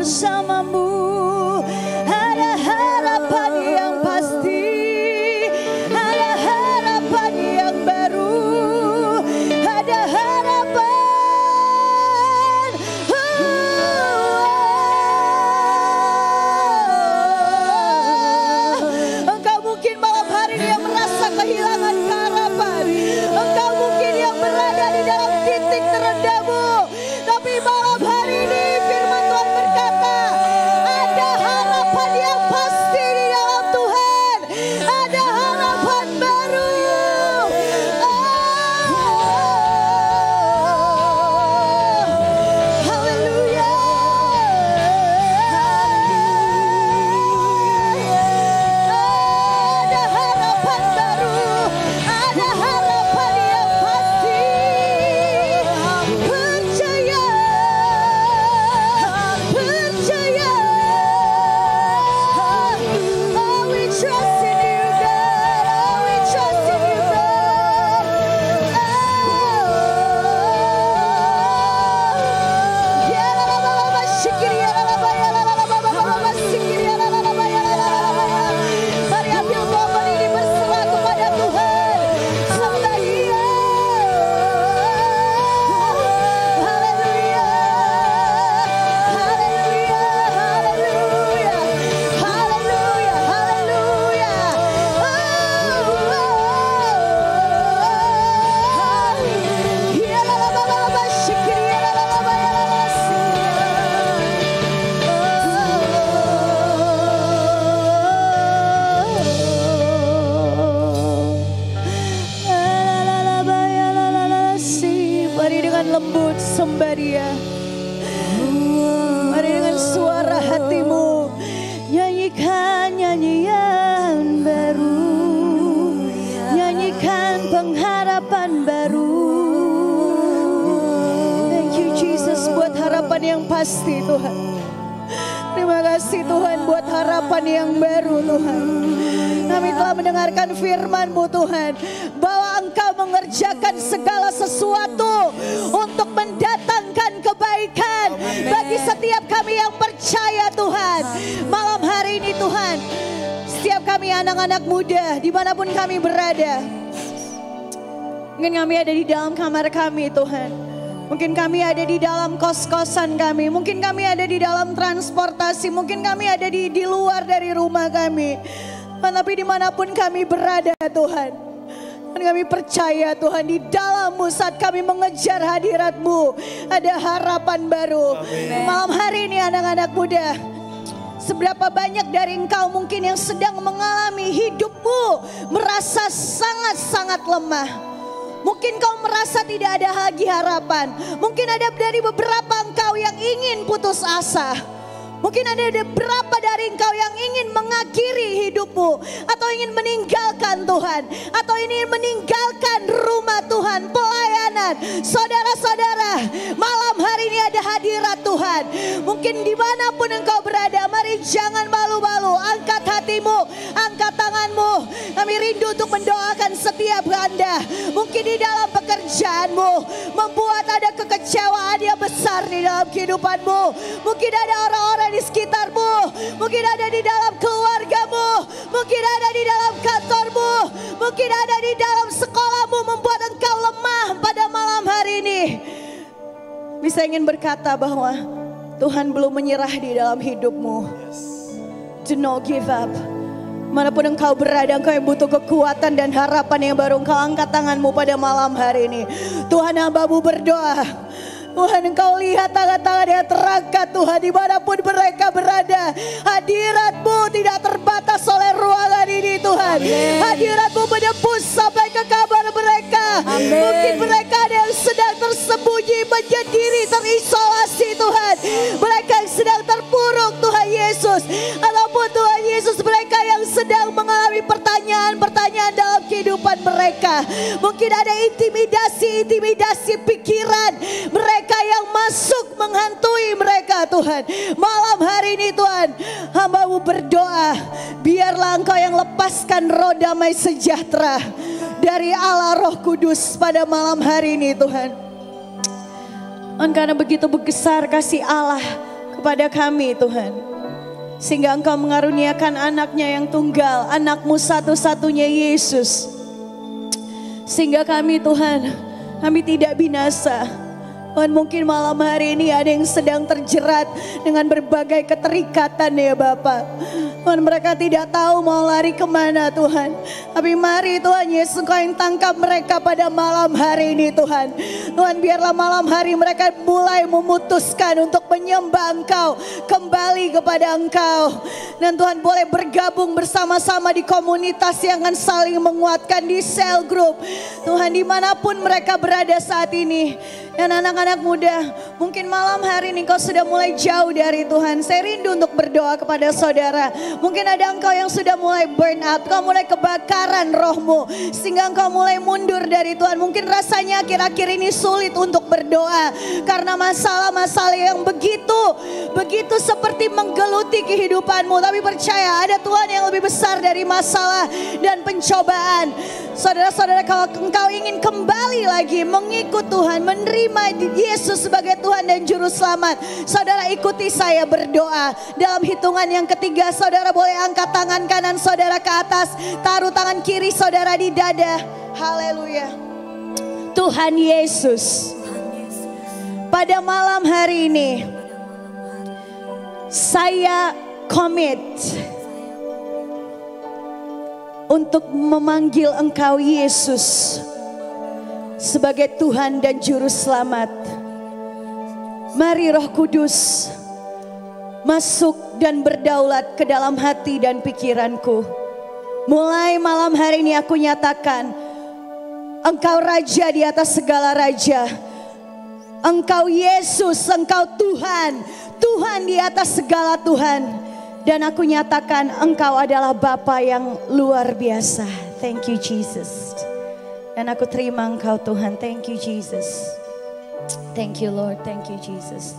bersamamu. Ada harapan yang pasti, ada harapan yang baru, ada harapan. Engkau mungkin malam hari ini yang merasa kehilangan harapan. Engkau mungkin yang berada di dalam titik terendahmu. Tapi malam hari ini firman Tuhan berkata, ada harapan yang pasti di dalam Tuhan. Ada harapan baru. Haleluya. Ada harapan baru. Ada harapan yang pasti. Percaya. Percaya. Oh, we trust in you, God. Oh, we trust in you, God. Ya la la la la shikiri ya la la ba ya la la la ba ba ba ba shikiri ya la la la ba ya la la la ba ya. Mari ambil momen ini berserah kepada Tuhan. Haleluya. Haleluya. Haleluya. Haleluya. Haleluya. Haleluya. Ya la la la la ba shikiri ya la la la ba ya la la Mari dengan lembut sembah Dia. Mari dengan suara hatimu nyanyikan nyanyian baru, nyanyikan pengharapan baru. Thank you Jesus buat harapan yang pasti Tuhan. Terima kasih Tuhan buat harapan yang baru Tuhan. Kami telah mendengarkan firman-Mu Tuhan, bahwa Engkau mengerjakan segala sesuatu untuk mendatangkan kebaikan bagi setiap kami yang percaya Tuhan. Malam hari ini Tuhan, setiap kami anak-anak muda dimanapun kami berada, mungkin kami ada di dalam kamar kami Tuhan, mungkin kami ada di dalam kos-kosan kami, mungkin kami ada di dalam transportasi, mungkin kami ada di luar dari rumah kami. Tapi dimanapun kami berada Tuhan, dan kami percaya Tuhan, di dalam-Mu saat kami mengejar hadirat-Mu ada harapan baru. Malam hari ini anak-anak muda, seberapa banyak dari engkau mungkin yang sedang mengalami hidupmu merasa sangat-sangat lemah. Mungkin kau merasa tidak ada lagi harapan. Mungkin ada dari beberapa engkau yang ingin putus asa. Mungkin ada beberapa dari engkau yang ingin mengakhiri hidupmu, atau ingin meninggalkan Tuhan, atau ingin meninggalkan rumah Tuhan, pelayanan. Saudara-saudara, malam hari ini ada hadirat Tuhan. Mungkin dimanapun engkau berada, mari jangan malu-malu, angkat hatimu, angkat tanganmu. Kami rindu untuk mendoakan setiap Anda. Mungkin di dalam pekerjaanmu membuat ada kekecewaan yang besar di dalam kehidupanmu. Mungkin ada orang-orang di sekitarmu, mungkin ada di dalam keluargamu, mungkin ada di dalam kantormu, mungkin ada di dalam sekolahmu, membuat engkau lemah pada malam hari ini. Bisa ingin berkata bahwa Tuhan belum menyerah di dalam hidupmu. Do not give up. Manapun engkau berada, engkau yang butuh kekuatan dan harapan yang baru, engkau angkat tanganmu pada malam hari ini. Tuhan, hamba-Mu berdoa. Tuhan, Engkau lihat tangan-tangan yang terangkat Tuhan, dimanapun mereka berada. Hadirat-Mu tidak terbatas oleh ruangan ini Tuhan. Hadirat-Mu menembus sampai ke kamar mereka. Mungkin mereka ada yang sedang tersembunyi, menyendiri, terisolasi Tuhan. Mereka yang sedang terpuruk Tuhan Yesus. Ataupun Tuhan Yesus, mereka yang sedang mengalami pertanyaan-pertanyaan dalam kehidupan mereka. Mungkin ada intimidasi pikiran mereka yang masuk menghantui mereka Tuhan. Malam hari ini Tuhan, hamba-Mu berdoa, biarlah Engkau yang lepaskan roh damai sejahtera dari Allah Roh Kudus pada malam hari ini Tuhan. Dan karena begitu besar kasih Allah kepada kami Tuhan. Sehingga Engkau mengaruniakan anaknya yang tunggal, anakmu satu-satunya Yesus. Sehingga kami Tuhan, kami tidak binasa. Tuhan, mungkin malam hari ini ada yang sedang terjerat dengan berbagai keterikatan ya Bapa. Tuhan, mereka tidak tahu mau lari kemana Tuhan. Tapi mari Tuhan Yesus, Engkau yang tangkap mereka pada malam hari ini Tuhan. Tuhan, biarlah malam hari mereka mulai memutuskan untuk menyembah Engkau, kembali kepada Engkau. Dan Tuhan boleh bergabung bersama-sama di komunitas yang akan saling menguatkan, di cell group. Tuhan, dimanapun mereka berada saat ini. Dan anak-anak muda, mungkin malam hari ini kau sudah mulai jauh dari Tuhan. Saya rindu untuk berdoa kepada saudara. Mungkin ada engkau yang sudah mulai burn out, kau mulai kebakaran rohmu, sehingga engkau mulai mundur dari Tuhan. Mungkin rasanya akhir-akhir ini sulit untuk berdoa, karena masalah-masalah yang begitu seperti menggeluti kehidupanmu. Tapi percaya ada Tuhan yang lebih besar dari masalah dan pencobaan. Saudara-saudara, kalau engkau ingin kembali lagi mengikut Tuhan, menerima Yesus sebagai Tuhan dan Juru Selamat, saudara ikuti saya berdoa. Dalam hitungan yang ketiga, saudara boleh angkat tangan kanan saudara ke atas, taruh tangan kiri saudara di dada. Haleluya. Tuhan Yesus, pada malam hari ini saya komit untuk memanggil Engkau Yesus sebagai Tuhan dan Juru Selamat. Mari Roh Kudus masuk dan berdaulat ke dalam hati dan pikiranku. Mulai malam hari ini aku nyatakan, Engkau Raja di atas segala Raja. Engkau Yesus, Engkau Tuhan, Tuhan di atas segala Tuhan. Dan aku nyatakan Engkau adalah Bapa yang luar biasa. Thank you Jesus. Dan aku terima Engkau Tuhan. Thank you Jesus. Thank you Lord. Thank you Jesus.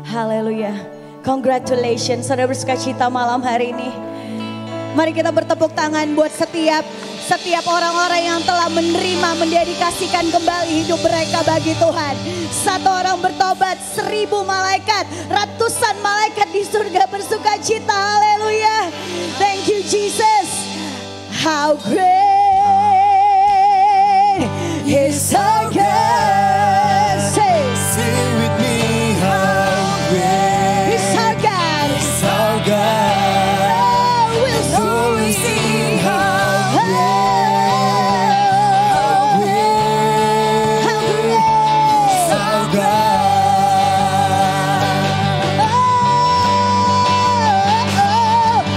Haleluya. Congratulations. Saudara bersukacita malam hari ini. Mari kita bertepuk tangan buat setiap orang-orang yang telah menerima, mendedikasikan kembali hidup mereka bagi Tuhan. Satu orang bertobat, 1000 malaikat, ratusan malaikat di surga bersukacita. Haleluya. Thank you Jesus. How great is our God. Sing with me, how great Is our God. is our God. We'll sing how great is our God.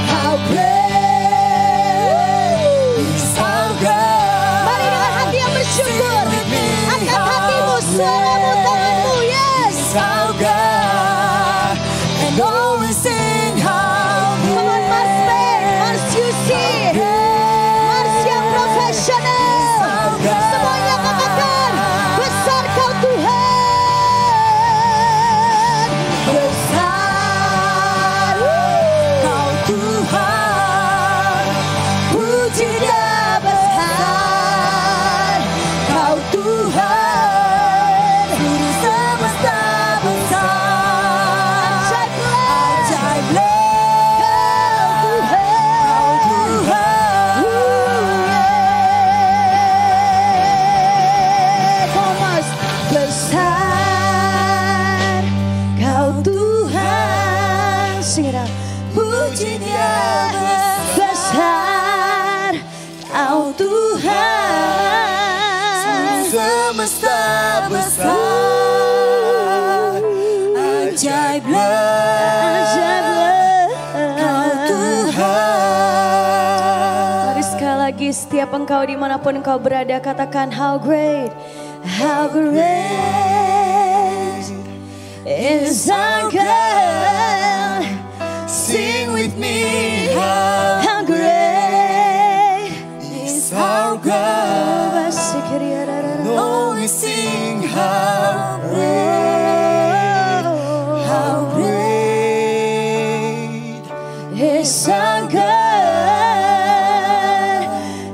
How great is our God. Mari dengan hati yang bersyukur, angkat hatimu, suaramu, tanganmu, yes. Our God, and always sing how Come on, Mars Band, Mars UC, Mars yang profesional. Semuanya katakan, besar kau Tuhan. Besar Kau Tuhan, puji dia besar. Kau Tuhan, Guru semesta besar. Ajaiblah Kau Tuhan. Thomas, besar kau Tuhan. Sing it out. Puji dia Besar kau Tuhan. semesta besar. Ajaiblah Kau Tuhan. Mari sekali lagi setiap engkau dimanapun engkau berada katakan how great is our God. Sing with me, how How great is our God. Oh, we sing how great is our God.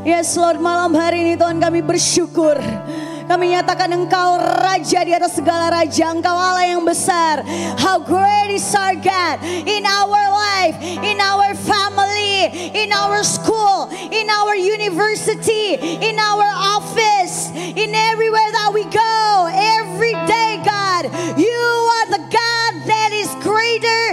Yes Lord, malam hari ini Tuhan kami bersyukur Kami nyatakan Engkau Raja di atas segala raja. Engkau Allah yang besar. How great is our God in our life, in our family, in our school, in our university, in our office, in everywhere that we go, every day, God. You are the God that is greater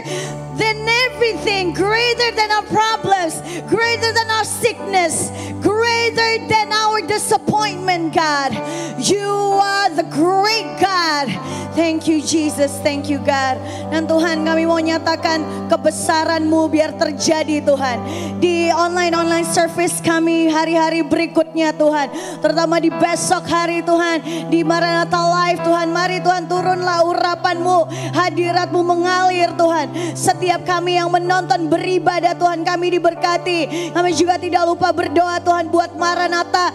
than everything, greater than our problems, greater than our sickness, greater than our disappointment, God. You are the great God. Thank you, Jesus. Thank you, God. Dan Tuhan, kami mau nyatakan kebesaran-Mu biar terjadi, Tuhan, di online service kami hari-hari berikutnya, Tuhan. Terutama di besok hari, Tuhan, di Maranatha Live, Tuhan. Mari Tuhan, turunlah urapan-Mu, hadirat-Mu mengalir, Tuhan. Setiap kami yang menonton beribadah, Tuhan, kami diberkati. Kami juga tidak lupa berdoa, Tuhan, buat Maranatha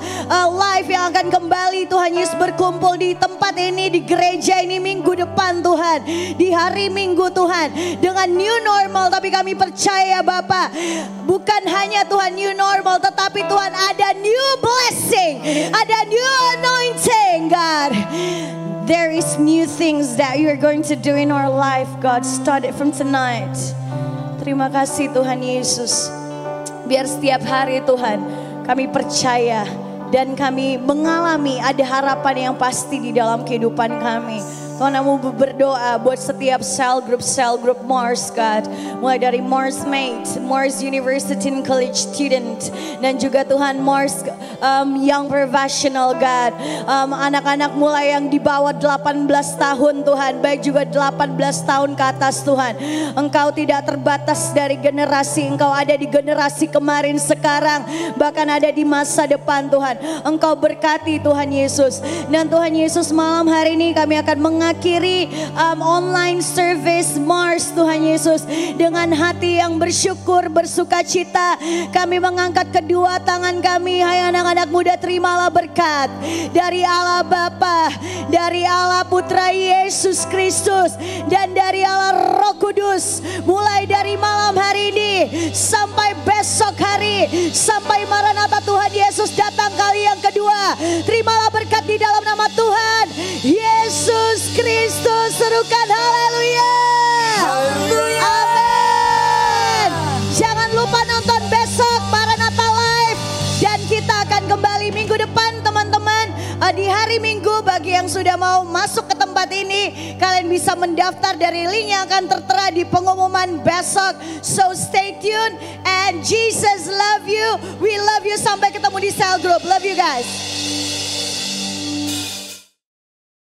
Live yang akan kembali, Tuhan Yesus, berkumpul di tempat ini, di gereja ini minggu depan, Tuhan. Di hari Minggu, Tuhan, dengan new normal. Tapi kami percaya, Bapa, bukan hanya Tuhan new normal, tetapi Tuhan ada new blessing, ada new anointing, God. There is new things that you are going to do in our life, God. Start it from tonight. Terima kasih Tuhan Yesus. Biar setiap hari, Tuhan, kami percaya dan kami mengalami ada harapan yang pasti di dalam kehidupan kami. Tuhan, mau berdoa buat setiap cell group Mars, God. Mulai dari Mars Mate, Mars University and College Student, dan juga Tuhan Mars Young Professional, God. Anak-anak mulai yang di bawah 18 tahun, Tuhan, baik juga 18 tahun ke atas, Tuhan. Engkau tidak terbatas dari generasi, Engkau ada di generasi kemarin, sekarang, bahkan ada di masa depan, Tuhan. Engkau berkati, Tuhan Yesus. Dan Tuhan Yesus, malam hari ini kami akan mengakhiri online service Mars, Tuhan Yesus, dengan hati yang bersyukur, bersuka cita. Kami mengangkat kedua tangan kami. Hai anak-anak muda, terimalah berkat dari Allah Bapa, dari Allah Putra Yesus Kristus, dan dari Allah Roh Kudus. Mulai dari malam hari ini sampai besok hari, sampai Maranatha Tuhan Yesus datang kali yang kedua. Terimalah berkat di dalam nama Tuhan Yesus Kristus. Serukan haleluya. Amin. Jangan lupa nonton besok Maranatha Live, dan kita akan kembali minggu depan, teman-teman. Di hari Minggu, bagi yang sudah mau masuk ke tempat ini, kalian bisa mendaftar dari link yang akan tertera di pengumuman besok. So stay tuned, and Jesus love you. We love you. Sampai ketemu di cell group. Love you guys.